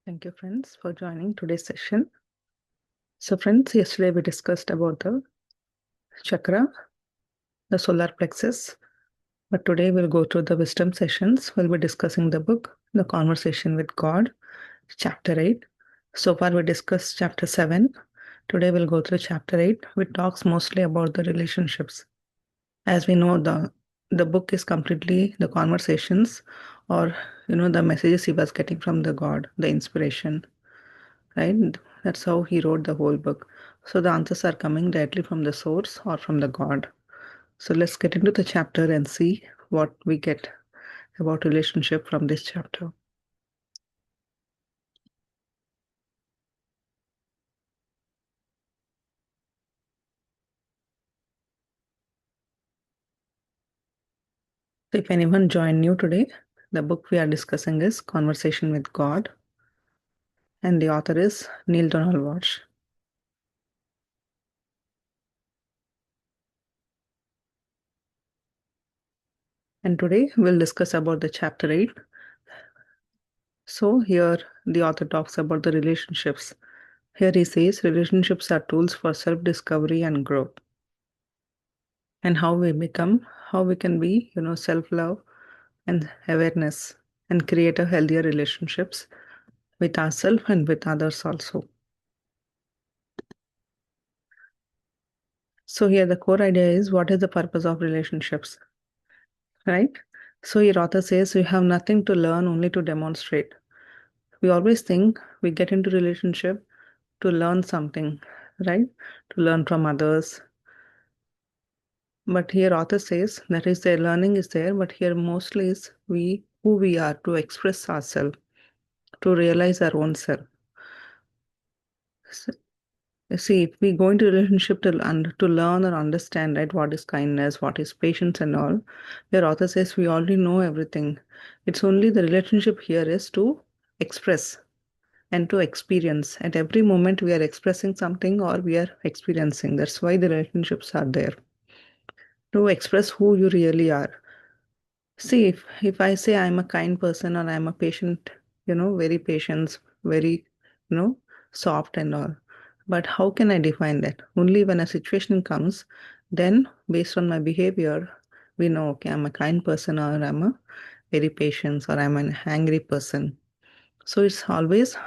Thank you, friends, for joining today's session. So, friends, yesterday we discussed about the chakra, the solar plexus, but today we'll go through the wisdom sessions. We'll be discussing the book, The Conversation with God, chapter 8. So far, we discussed chapter 7. Today, we'll go through chapter 8, which talks mostly about the relationships. As we know, the book is completely the conversations or the messages he was getting from the God, the inspiration, right? That's how he wrote the whole book. So the answers are coming directly from the source or from the God. So let's get into the chapter and see what we get about relationship from this chapter. So if anyone joined new today, the book we are discussing is Conversation with God, and the author is Neil Donald Walsh. And today we'll discuss about the chapter 8. So here the author talks about the relationships. Here he says relationships are tools for self-discovery and growth. And how we can be, self-love and awareness and create a healthier relationships with ourselves and with others also. So here the core idea is what is the purpose of relationships, right? So your author says we have nothing to learn, only to demonstrate. We always think we get into relationship to learn something, right? To learn from others. But here author says that is their learning is there, but here mostly is we who we are to express ourselves, to realize our own self. See, if we go into relationship to learn or understand, right, what is kindness, what is patience and all, your author says we already know everything. It's only the relationship here is to express and to experience. At every moment we are expressing something or we are experiencing. That's why the relationships are there. To express who you really are. See, if I say I'm a kind person or I'm a patient, very patient, very, soft and all. But how can I define that? Only when a situation comes, then based on my behavior, we know, okay, I'm a kind person or I'm a very patient or I'm an angry person. So it's always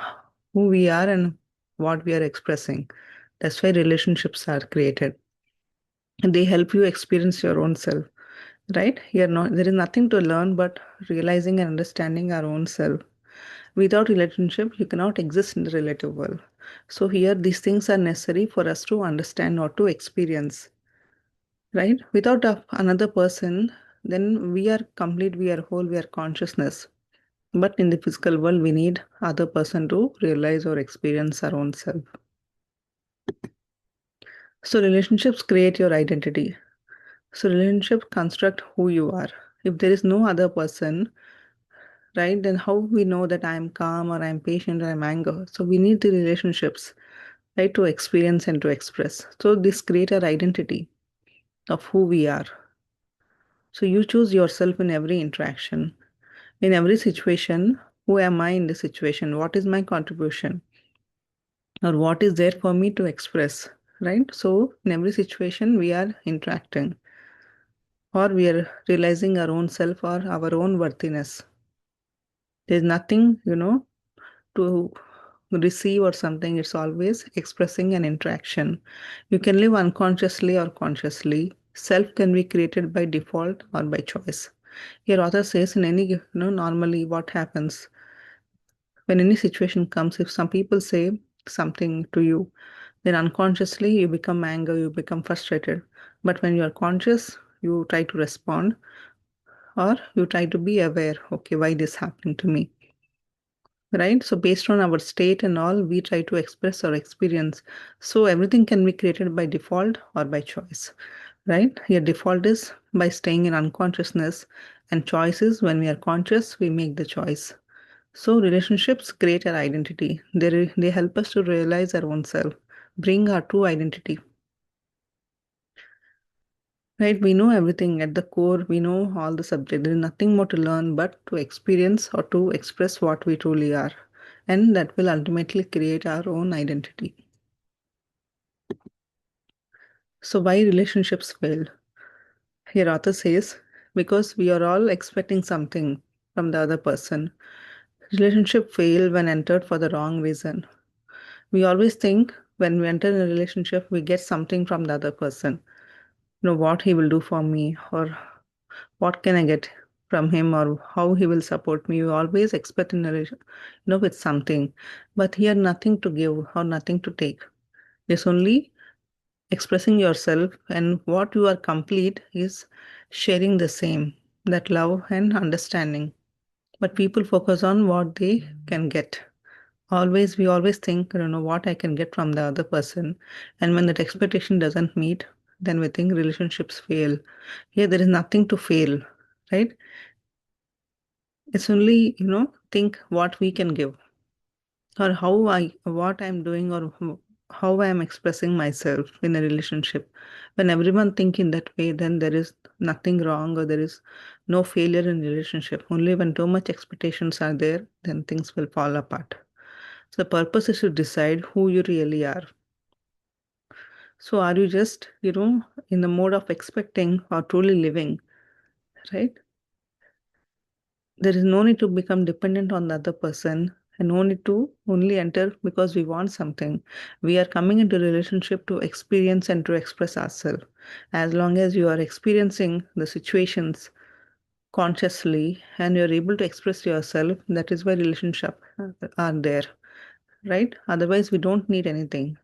who we are and what we are expressing. That's why relationships are created. And they help you experience your own self, right? There is nothing to learn but realizing and understanding our own self. Without relationship, you cannot exist in the relative world. So here, these things are necessary for us to understand or to experience, right? Without another person, then we are complete, we are whole, we are consciousness. But in the physical world, we need other person to realize or experience our own self. So relationships create your identity. So relationships construct who you are. If there is no other person, right, then how we know that I'm calm or I'm patient or I'm angry? So we need the relationships, right, to experience and to express. So this create our identity of who we are. So you choose yourself in every interaction, in every situation. Who am I in the situation? What is my contribution? Or what is there for me to express, right? So in every situation we are interacting or we are realizing our own self or our own worthiness. There's nothing, to receive or something. It's always expressing an interaction. You can live unconsciously or consciously. Self can be created by default or by choice. Here author says in any, normally what happens when any situation comes, if some people say something to you, then unconsciously you become angry, you become frustrated. But when you are conscious, you try to respond or you try to be aware, okay, why this happening to me? Right? So based on our state and all, we try to express our experience. So everything can be created by default or by choice, right? Your default is by staying in unconsciousness, and choice is when we are conscious, we make the choice. So relationships create our identity. They help us to realize our own self, bring our true identity. Right? We know everything at the core, we know all the subject. There is nothing more to learn but to experience or to express what we truly are. and that will ultimately create our own identity. So, why relationships fail? Here, author says, because we are all expecting something from the other person. Relationship fail when entered for the wrong reason. We always think when we enter in a relationship, we get something from the other person. What he will do for me, or what can I get from him, or how he will support me. We always expect in a relation, with something. But here, nothing to give or nothing to take. It's only expressing yourself, and what you are complete is sharing the same, that love and understanding. But people focus on what they can get. We always think, what I can get from the other person. And when that expectation doesn't meet, then we think relationships fail. Here, there is nothing to fail, right? It's only, think what we can give, or what I'm doing, or how I am expressing myself in a relationship. When everyone think in that way, then there is nothing wrong, or there is no failure in relationship. Only when too much expectations are there, then things will fall apart. So the purpose is to decide who you really are. So are you just, in the mode of expecting or truly living, right? There is no need to become dependent on the other person, and no need to only enter because we want something. We are coming into relationship to experience and to express ourselves. As long as you are experiencing the situations consciously and you're able to express yourself, that is why relationship are there, right? Otherwise, we don't need anything.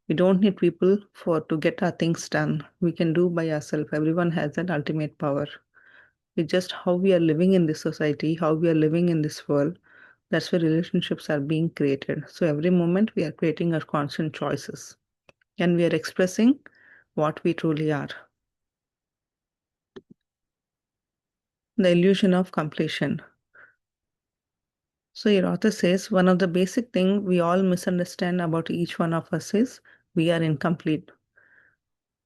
We don't need people for to get our things done. We can do by ourselves. Everyone has that ultimate power. It's just how we are living in this society, how we are living in this world. That's where relationships are being created. So every moment we are creating our constant choices, and we are expressing what we truly are. The illusion of completion. So your author says one of the basic thing we all misunderstand about each one of us is we are incomplete.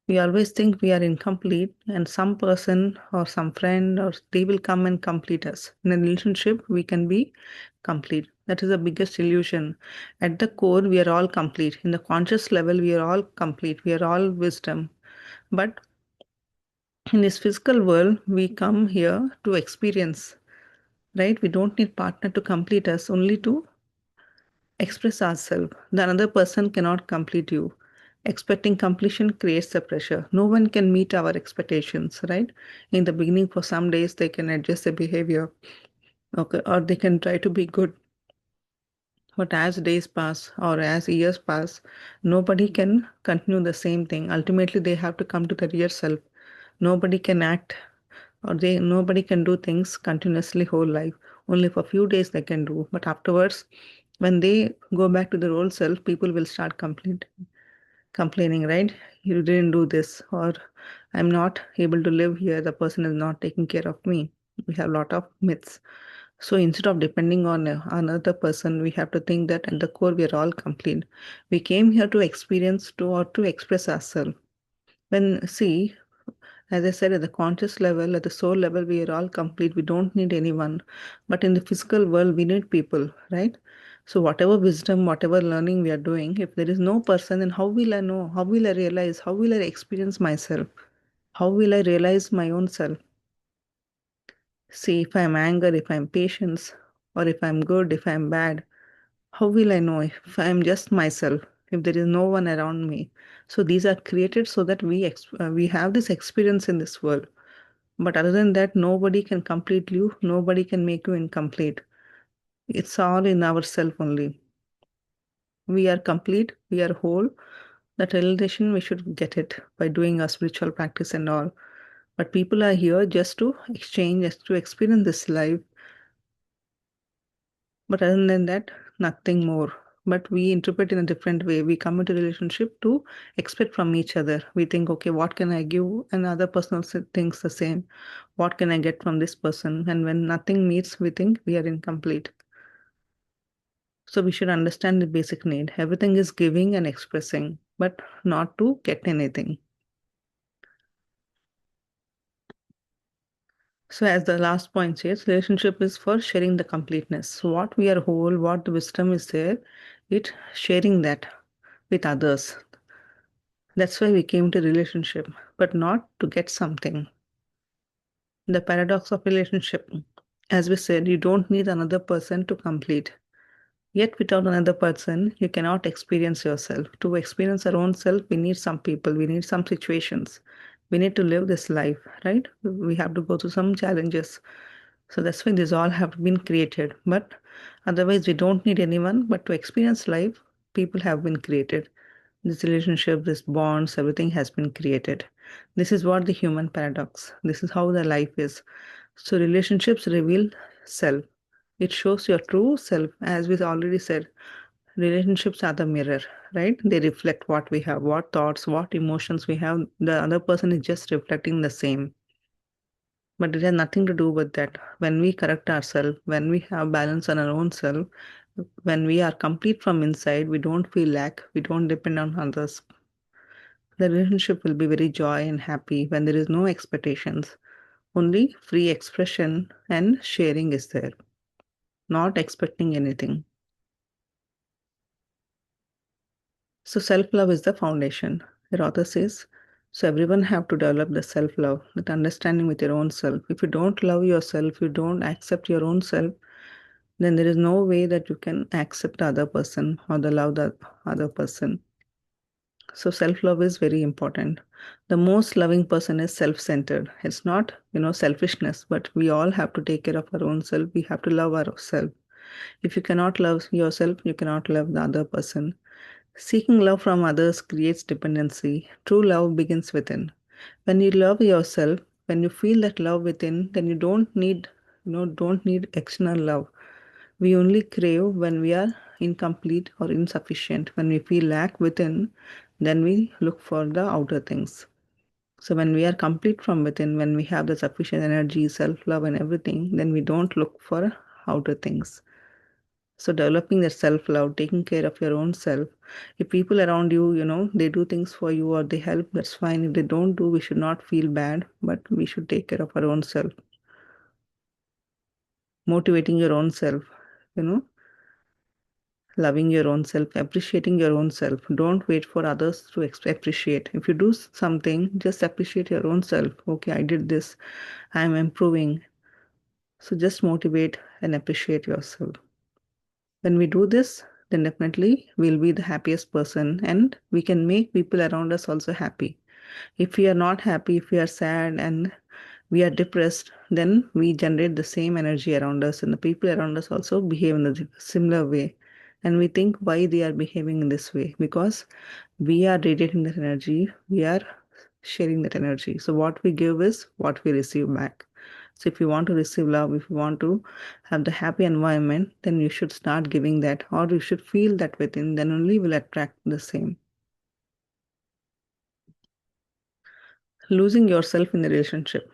We always think we are incomplete, and some person or some friend or they will come and complete us. In a relationship, we can be complete. That is the biggest illusion. At the core, we are all complete. In the conscious level, we are all complete. We are all wisdom. But in this physical world, we come here to experience, right? We don't need partner to complete us, only to express ourselves. The another person cannot complete you. Expecting completion creates the pressure. No one can meet our expectations, right? In the beginning, for some days, they can adjust their behavior, okay, or they can try to be good. But as days pass or as years pass, nobody can continue the same thing. Ultimately, they have to come to the real self. Nobody can act, or nobody can do things continuously whole life. Only for a few days they can do. But afterwards, when they go back to their old self, people will start complaining, right? You didn't do this, or I'm not able to live here. The person is not taking care of me. We have a lot of myths. So instead of depending on another person, we have to think that at the core we are all complete. We came here to experience to or to express ourselves. When see, as I said, at the conscious level, at the soul level, we are all complete. We don't need anyone. But in the physical world, we need people, right? So whatever wisdom, whatever learning we are doing, if there is no person, then how will I know? How will I realize? How will I experience myself? How will I realize my own self? See, if I'm anger, if I'm patience, or if I'm good, if I'm bad, how will I know if I'm just myself, if there is no one around me? So these are created so that we have this experience in this world. But other than that, nobody can complete you, nobody can make you incomplete. It's all in ourself only. We are complete, we are whole. That realization, we should get it by doing our spiritual practice and all. But people are here just to exchange, just to experience this life. But other than that, nothing more. But we interpret in a different way. We come into relationship to expect from each other. We think, okay, what can I give? And other person also thinks the same. What can I get from this person? And when nothing meets, we think we are incomplete. So we should understand the basic need. Everything is giving and expressing, but not to get anything. So, as the last point says, relationship is for sharing the completeness. So, what we are whole, what the wisdom is there, it sharing that with others. That's why we came to relationship, but not to get something. The paradox of relationship. As we said, you don't need another person to complete. Yet, without another person, you cannot experience yourself. To experience our own self, we need some people, we need some situations. We need to live this life, right? We have to go through some challenges. So that's why these all have been created. But otherwise, we don't need anyone. But to experience life, people have been created. This relationship, this bonds, everything has been created. This is what the human paradox. This is how the life is. So relationships reveal self. It shows your true self. As we already said, relationships are the mirror, right? They reflect what we have, what thoughts, what emotions we have. The other person is just reflecting the same. But it has nothing to do with that. When we correct ourselves, when we have balance on our own self, when we are complete from inside, we don't feel lack, we don't depend on others. The relationship will be very joy and happy when there is no expectations. Only free expression and sharing is there, not expecting anything. So self-love is the foundation. The author says, so everyone have to develop the self-love, that understanding with your own self. If you don't love yourself, you don't accept your own self, then there is no way that you can accept the other person or the love the other person. So self-love is very important. The most loving person is self-centered. It's not, selfishness, but we all have to take care of our own self. We have to love ourselves. If you cannot love yourself, you cannot love the other person. Seeking love from others creates dependency. True love begins within. When you love yourself, when you feel that love within, then you don't need external love. We only crave when we are incomplete or insufficient. When we feel lack within, then we look for the outer things. So when we are complete from within, when we have the sufficient energy, self-love and everything, then we don't look for outer things. So developing that self-love, taking care of your own self. If people around you, they do things for you or they help, that's fine. If they don't do, we should not feel bad, but we should take care of our own self. Motivating your own self, you know, loving your own self, appreciating your own self. Don't wait for others to appreciate. If you do something, just appreciate your own self. Okay, I did this. I am improving. So just motivate and appreciate yourself. When we do this, then definitely we'll be the happiest person and we can make people around us also happy. If we are not happy, if we are sad and we are depressed, then we generate the same energy around us, and the people around us also behave in a similar way. And we think why they are behaving in this way because we are radiating that energy, we are sharing that energy. So, what we give is what we receive back. So, if you want to receive love, if you want to have the happy environment, then you should start giving that, or you should feel that within, then only will attract the same. Losing yourself in the relationship.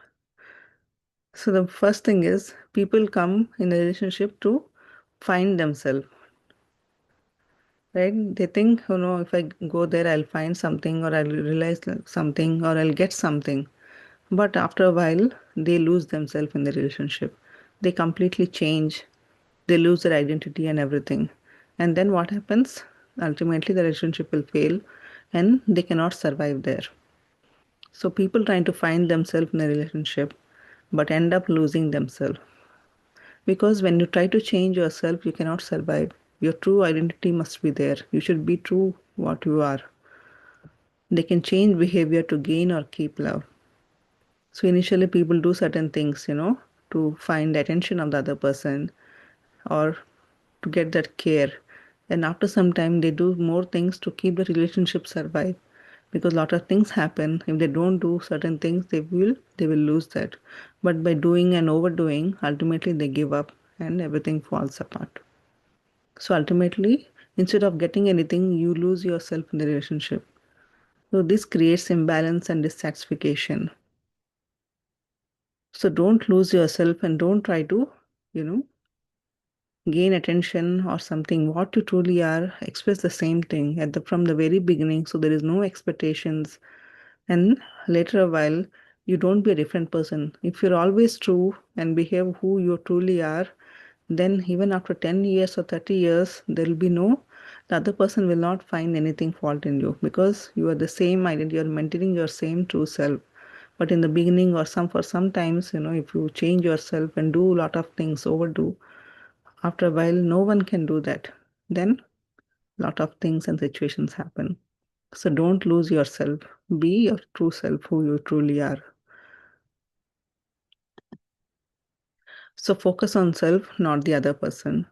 So the first thing is people come in a relationship to find themselves, right? They think, if I go there, I'll find something or I'll realize something or I'll get something. But after a while, they lose themselves in the relationship. They completely change. They lose their identity and everything. And then what happens? Ultimately, the relationship will fail and they cannot survive there. So people trying to find themselves in a relationship but end up losing themselves. Because when you try to change yourself, you cannot survive. Your true identity must be there. You should be true what you are. They can change behavior to gain or keep love. So initially people do certain things, to find the attention of the other person or to get that care. And after some time they do more things to keep the relationship survive. Because a lot of things happen. If they don't do certain things, they will lose that. But by doing and overdoing, ultimately they give up and everything falls apart. So ultimately, instead of getting anything, you lose yourself in the relationship. So this creates imbalance and dissatisfaction. So don't lose yourself and don't try to, you know, gain attention or something. What you truly are, express the same thing from the very beginning. So there is no expectations. And later a while, You don't be a different person. If you're always true and behave who you truly are, then even after 10 years or 30 years, there will be no, the other person will not find anything fault in you because you are the same identity, you're maintaining your same true self. But in the beginning or for sometimes, if you change yourself and do a lot of things, overdo, after a while, no one can do that. Then lot of things and situations happen. So don't lose yourself. Be your true self, who you truly are. So focus on self, not the other person.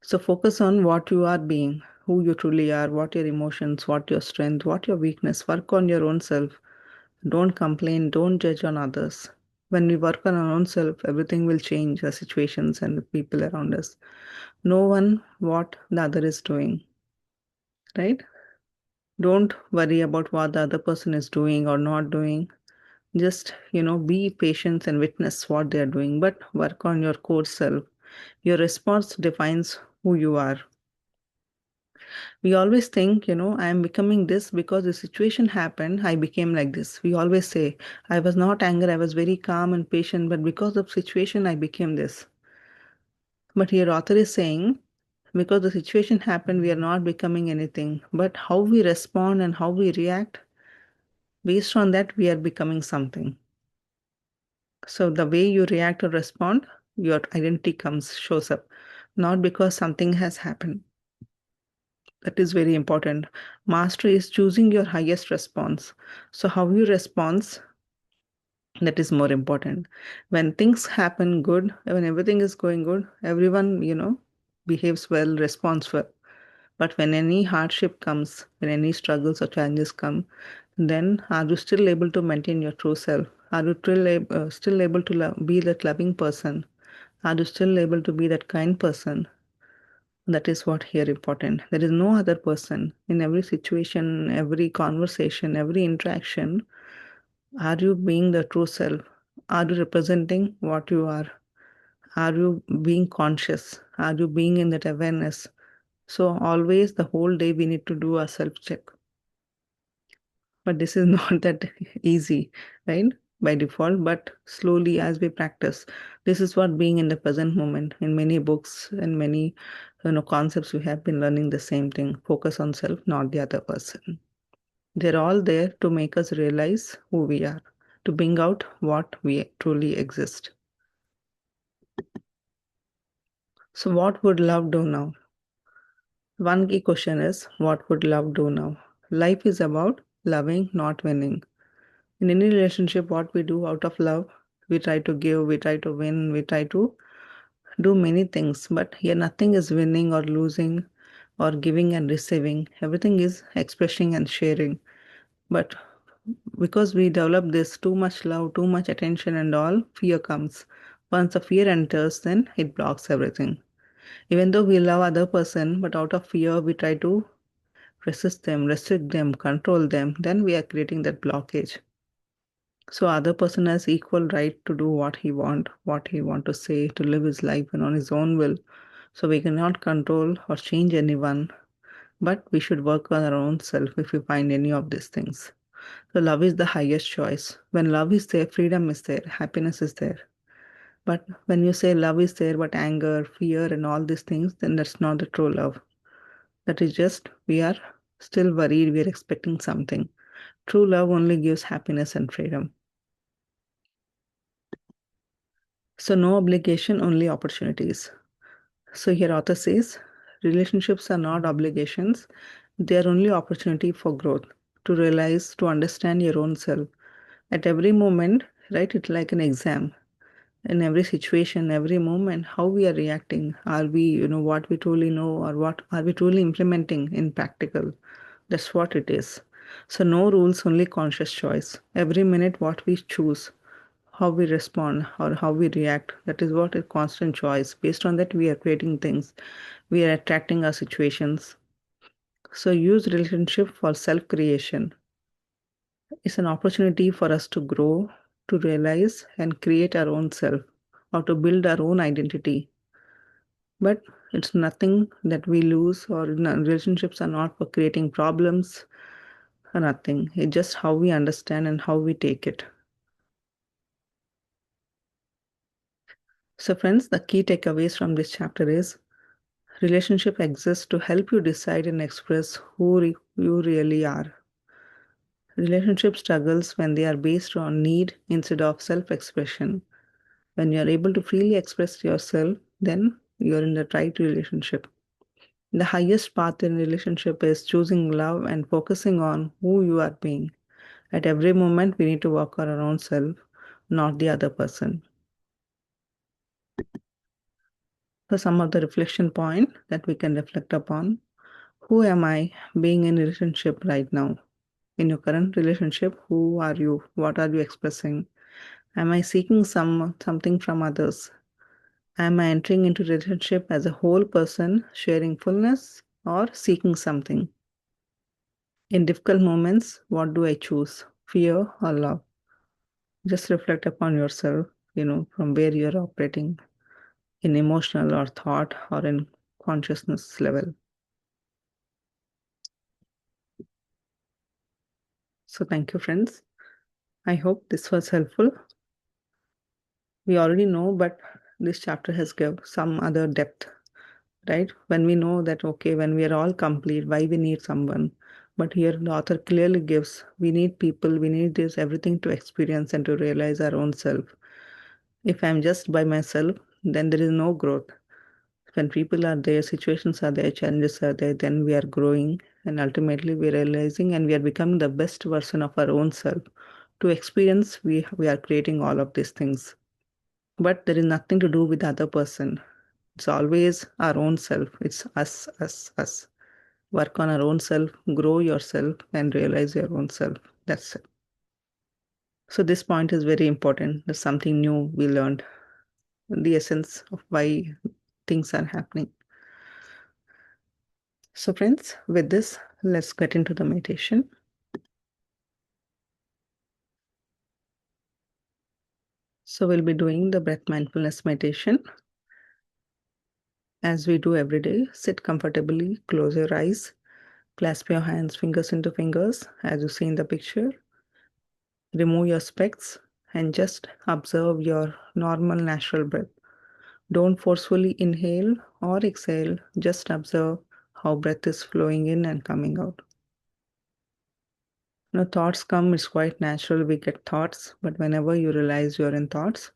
So focus on what you are being, who you truly are, what your emotions, what your strength, what your weakness. Work on your own self. Don't complain, don't judge on others. When we work on our own self, everything will change, the situations and the people around us. No one what the other is doing, right? Don't worry about what the other person is doing or not doing. Just, be patient and witness what they are doing, but work on your core self. Your response defines who you are. We always think, I am becoming this because the situation happened, I became like this. We always say, I was not angry, I was very calm and patient, but because of situation, I became this. But here author is saying, because the situation happened, we are not becoming anything. But how we respond and how we react, based on that, we are becoming something. So the way you react or respond, your identity shows up, not because something has happened. That is very important. Mastery is choosing your highest response. So how you respond, that is more important. When things happen good, when everything is going good, everyone, behaves well, responds well. But when any hardship comes, when any struggles or challenges come, then are you still able to maintain your true self? Are you still able to be that loving person? Are you still able to be that kind person? That is what here important. There is no other person in every situation, every conversation, every interaction. Are you being the true self? Are you representing what you are? Are you being conscious? Are you being in that awareness? So always the whole day we need to do a self check. But this is not that easy, right? By default, but slowly as we practice. This is what being in the present moment. In many books and many concepts, we have been learning the same thing. Focus on self, not the other person. They're all there to make us realize who we are, to bring out what we truly exist. So, what would love do now? One key question is, what would love do now? Life is about loving, not winning. In any relationship, what we do out of love, we try to give, we try to win, we try to do many things. But here, nothing is winning or losing or giving and receiving. Everything is expressing and sharing. But because we develop this too much love, too much attention, and all, fear comes. Once the fear enters, then it blocks everything. Even though we love other person, but out of fear, we try to resist them, restrict them, control them, then we are creating that blockage. So other person has equal right to do what he want to say, to live his life and on his own will. So we cannot control or change anyone, but we should work on our own self if we find any of these things. So love is the highest choice. When love is there, freedom is there, happiness is there. But when you say love is there, but anger, fear, and all these things, then that's not the true love. That is just we are still worried, we are expecting something. True love only gives happiness and freedom. So no obligation, only opportunities. So here author says, relationships are not obligations. They are only opportunity for growth, to realize, to understand your own self. At every moment, right, it's like an exam. In every situation, every moment, how we are reacting. Are we, what we truly know or what are we truly implementing in practical? That's what it is. So no rules, only conscious choice. Every minute, what we choose, how we respond or how we react, that is what a constant choice. Based on that, we are creating things. We are attracting our situations. So use relationship for self-creation. It's an opportunity for us to grow, to realize and create our own self or to build our own identity. But it's nothing that we lose or relationships are not for creating problems or nothing. It's just how we understand and how we take it. So, friends, the key takeaways from this chapter is relationship exists to help you decide and express you really are. Relationship struggles when they are based on need instead of self expression. When you are able to freely express yourself, then you are in the right relationship. The highest path in relationship is choosing love and focusing on who you are being. At every moment, we need to work on our own self, not the other person. So, some of the reflection point that we can reflect upon: who am I being in a relationship right now? In your current relationship, who are you? What are you expressing? Am I seeking something from others? Am I entering into relationship as a whole person, sharing fullness, or seeking something? In difficult moments, what do I choose? Fear or love? Just reflect upon yourself, from where you're operating in emotional or thought or in consciousness level. So thank you, friends. I hope this was helpful. We already know, but this chapter has given some other depth, right? When we know that, okay, when we are all complete, why we need someone. But here the author clearly gives, we need people, we need this, everything to experience and to realize our own self. If I'm just by myself, then there is no growth. When people are there, situations are there, challenges are there, then we are growing and ultimately we're realizing and we are becoming the best version of our own self. To experience, we are creating all of these things. But there is nothing to do with the other person. It's always our own self. It's us, us, us. Work on our own self, grow yourself, and realize your own self. That's it. So this point is very important. There's something new we learned. The essence of why things are happening. So friends, with this, let's get into the meditation. So we'll be doing the breath mindfulness meditation. As we do every day, sit comfortably, close your eyes, clasp your hands, fingers into fingers, as you see in the picture. Remove your specs and just observe your normal natural breath. Don't forcefully inhale or exhale, just observe how breath is flowing in and coming out. Thoughts come, it's quite natural, we get thoughts, but whenever you realize you're in thoughts,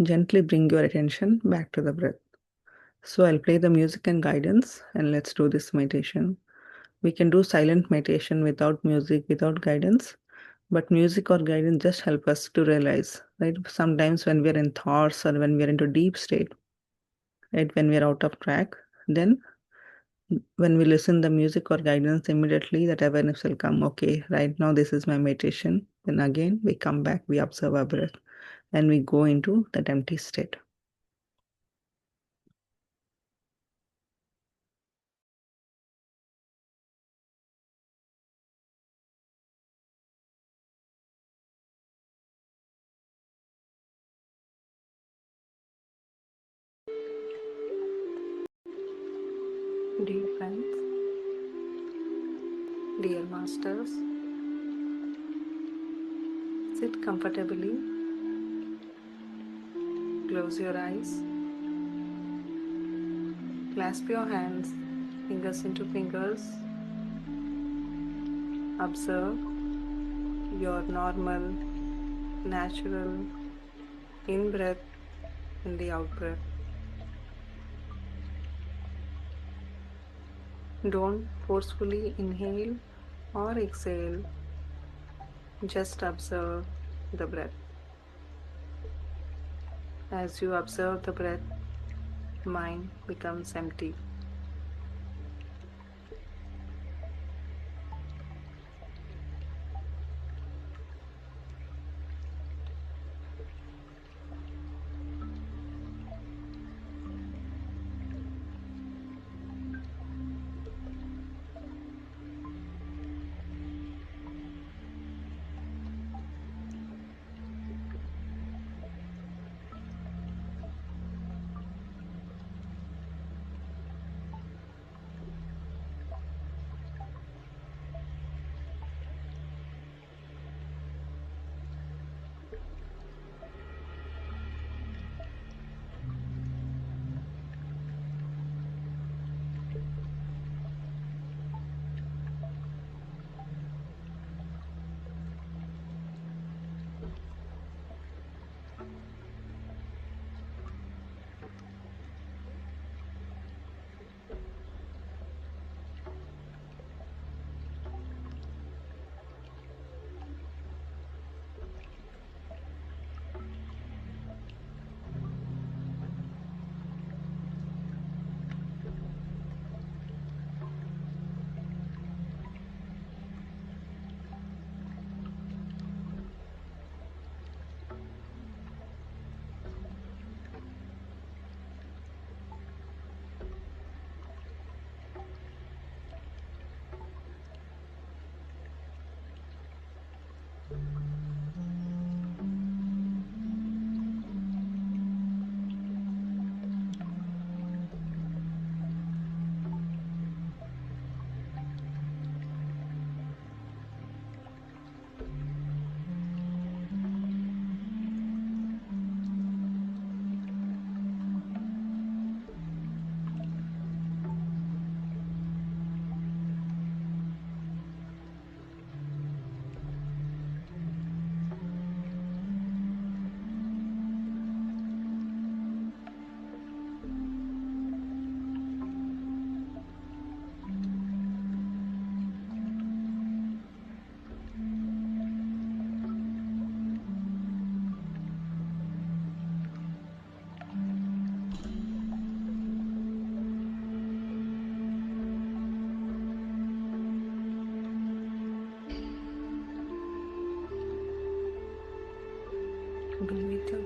gently bring your attention back to the breath. So I'll play the music and guidance and let's do this meditation. We can do silent meditation without music, without guidance, but music or guidance just help us to realize, right? Sometimes when we're in thoughts or when we're into deep state, right? When we're out of track, then when we listen the music or guidance, immediately that awareness will come. Okay, right now this is my meditation. Then again, we come back, we observe our breath, and we go into that empty state. Dear friends, dear masters, sit comfortably, close your eyes, clasp your hands, fingers into fingers, observe your normal, natural in-breath and the out-breath. Don't forcefully inhale or exhale, just observe the breath. As you observe the breath, mind becomes empty.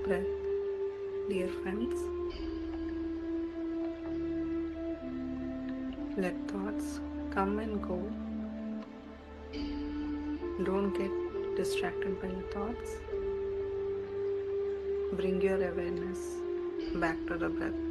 breath. Dear friends, let thoughts come and go. Don't get distracted by your thoughts. Bring your awareness back to the breath.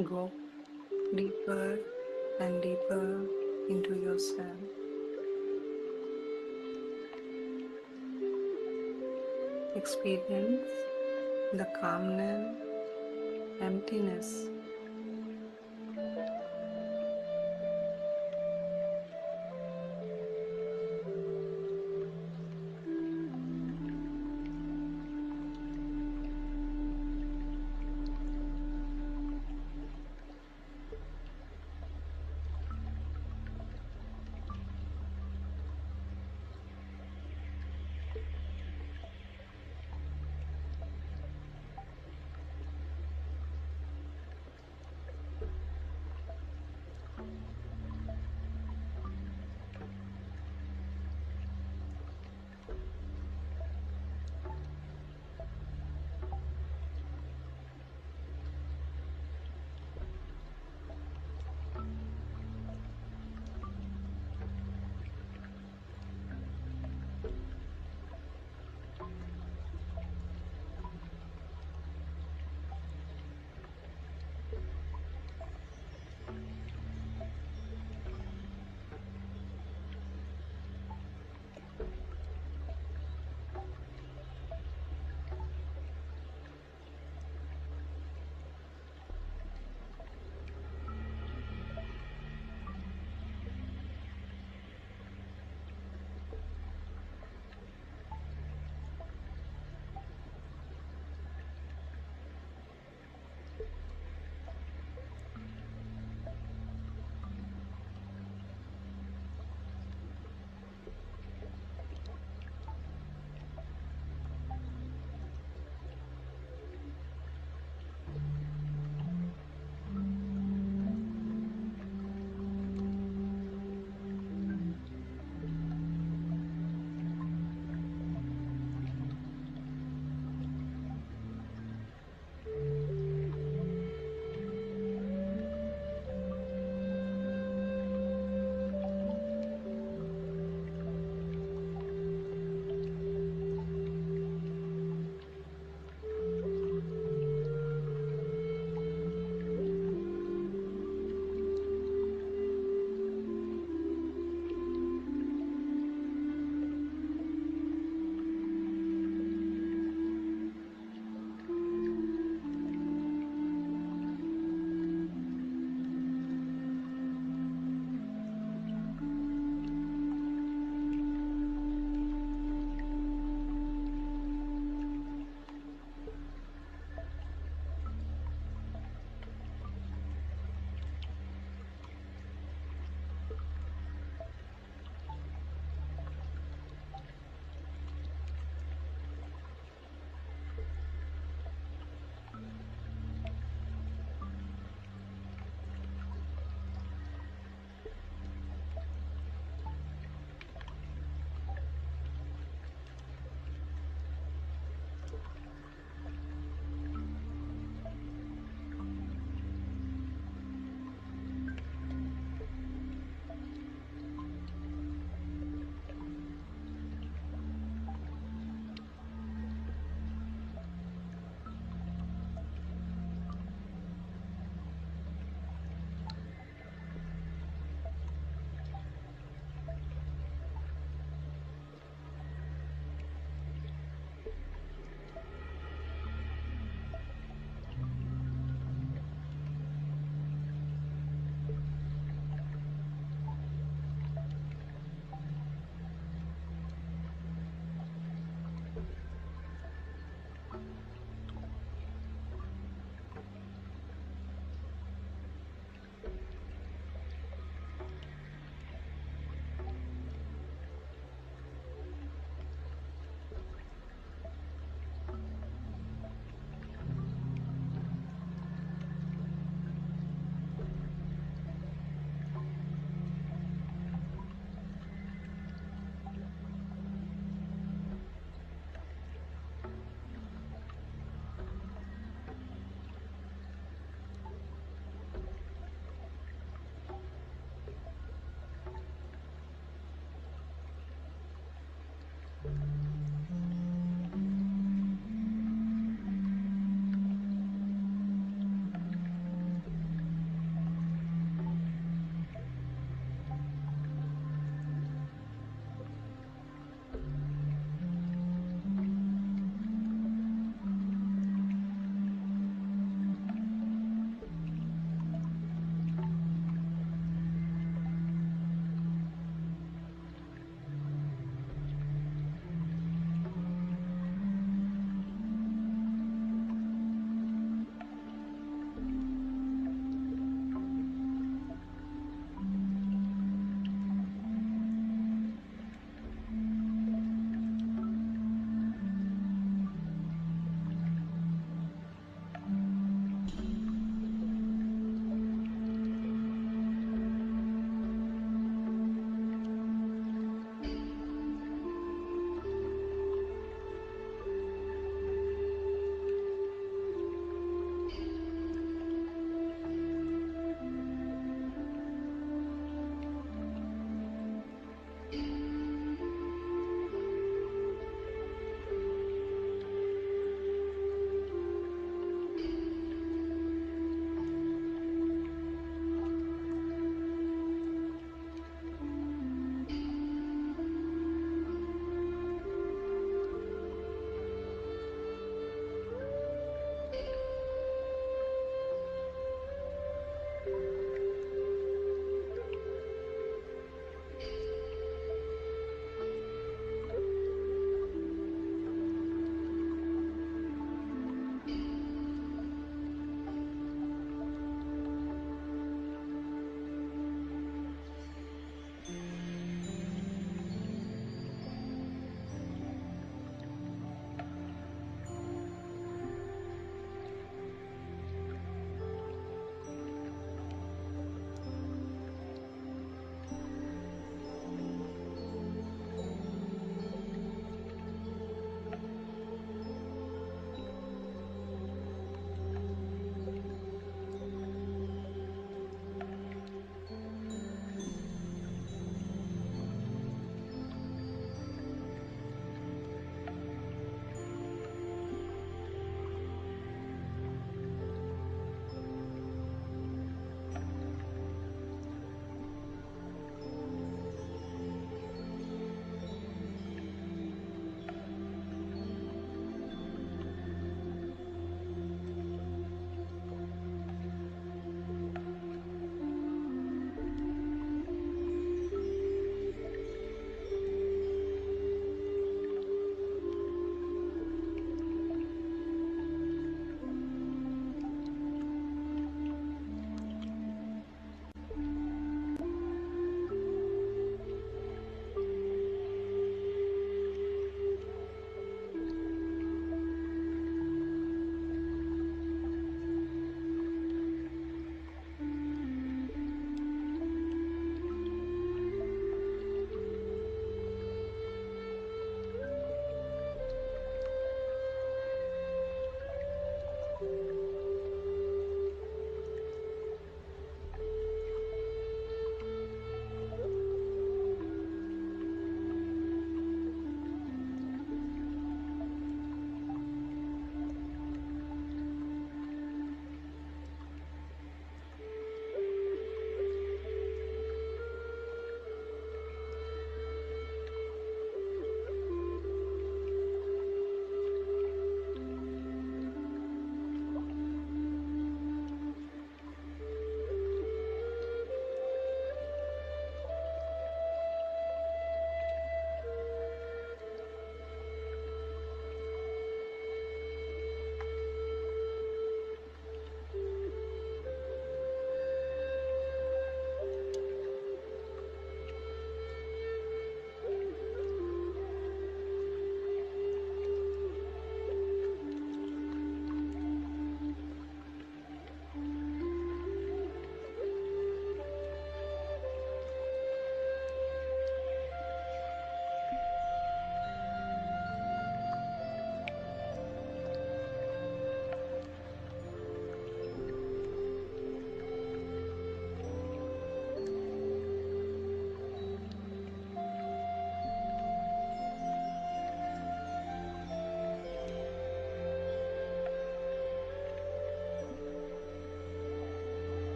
Go deeper and deeper into yourself. Experience the calmness, emptiness.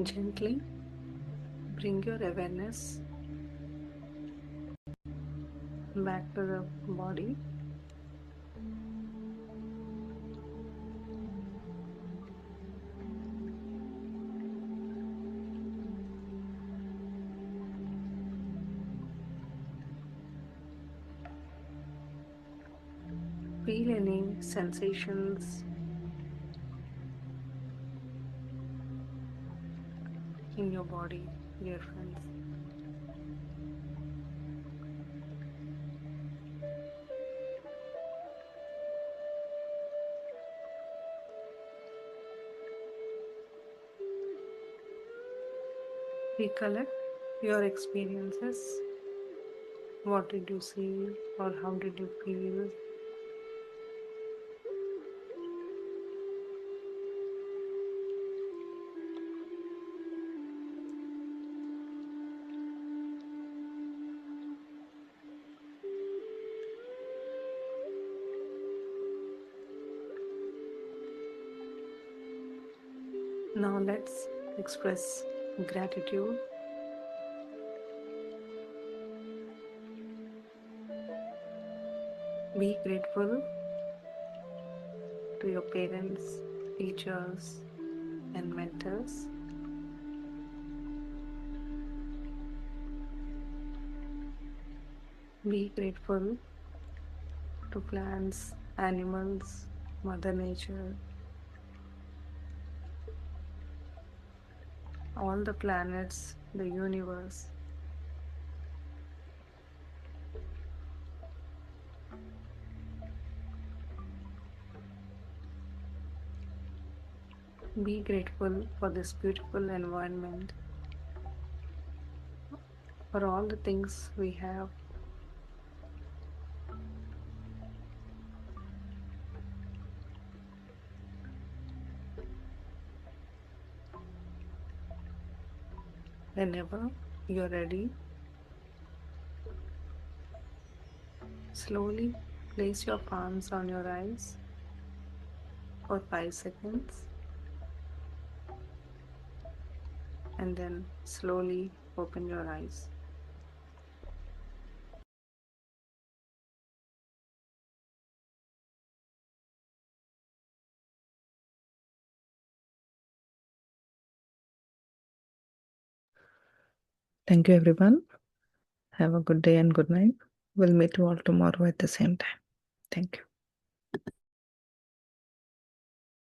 Gently bring your awareness back to the body. Feel any sensations in your body, dear friends. Recollect your experiences. What did you see or how did you feel? Now let's express gratitude. Be grateful to your parents, teachers, and mentors. Be grateful to plants, animals, Mother Nature, all the planets, the universe. Be grateful for this beautiful environment, for all the things we have. Whenever you're ready, slowly place your palms on your eyes for 5 seconds and then slowly open your eyes. Thank you, everyone. Have a good day and good night. We'll meet you all tomorrow at the same time. Thank you.